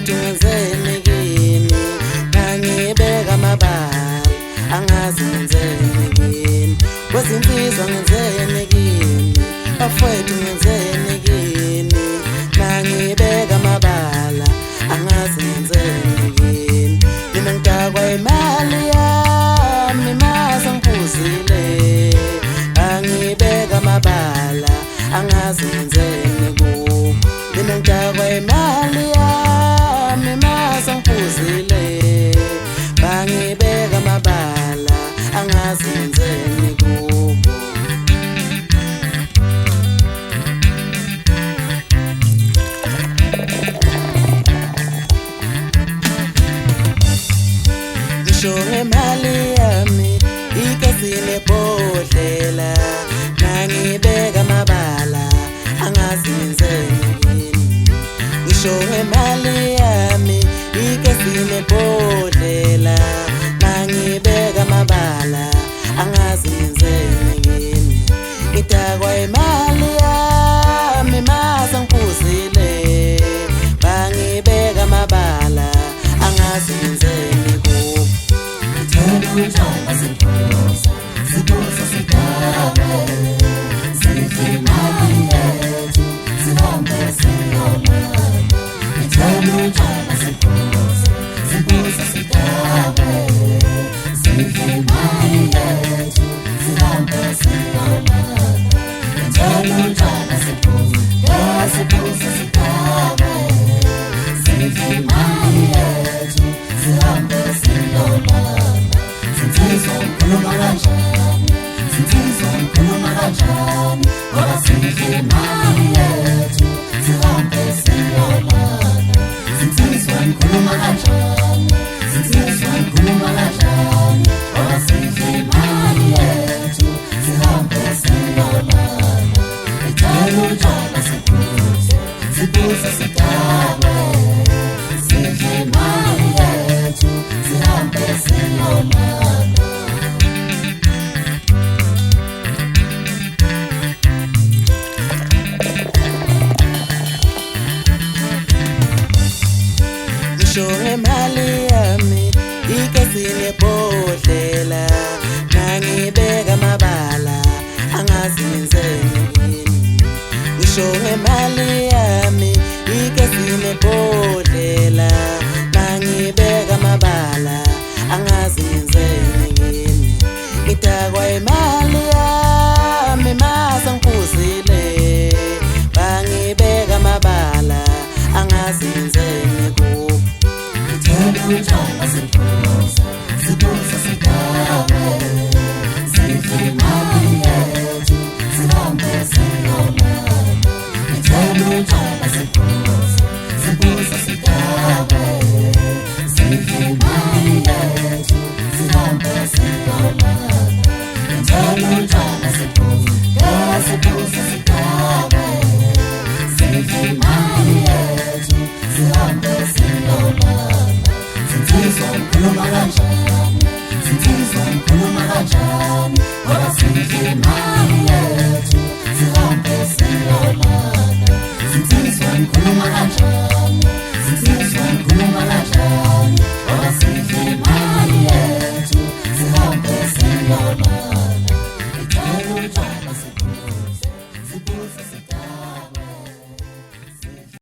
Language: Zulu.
bafethu ngenzeni kimi, ngangibeka amabala angazi ngenzeni kimi, kwezinsizwa ngenzeni kimi, bafethu ngenzeni kimi, ngangibeka amabala angazi ngenzeni kimi. Mina ngidakwa imali yami mase ngiphuzile, ngangibeka amabala angazi ngenzeni kubo. Mina ngidakwa imali yami mase ngiphuzile, ngangibeka amabala angazi ngenzeni kubo. Ngisho ngemali yami ikesile ebhodlela, ngangibeka amabala angazi ngenzeni kimi. Ngisho ngemali yami ikesile ebhodlela, ngangibeka amabala angazi ngenzeni kimi. Ngidakwa imali yami mase ngiphuzile, ngangibeka amabala angazi ngenzeni kubo. Ngithanda utshwala siphuza, siphuza sigabe, sidle imali yethu, sihambe siyolala. Ngithanda utshwala siphuza, siphuza sigabe, sidle imali yethu, sihambe siyolala. Ngithanda utshwala siphuza, siphuza sigabe, sidle imali yethu, sihambe siyolala. Sinsizwa ngikhuluma kanjani, sinsizwa ngikhuluma kanjani, ngoba sidle imali yethu, sihambe siyolala. Sinsizwa ngikhuluma kanjani, sinsizwa ngikhuluma kanjani, ngoba sidle imali yethu, sihambe siyolala. Ngithanda utshwala siphuza, siphuza sigabe, sidle imali yethu, sihambe siyolala. Ngisho ngemali yami ikesile ebhodlela, ngangibeka amabala angazi ngenzeni kimi. Ngisho ngemali yami ikesile ebhodlela, ngangibeka amabala angazi ngenzeni kimi. Ngidakwa imali yami mase ngiphuzile, ngangibeka amabala angazi ngenzeni kubo. Ngithanda utshwala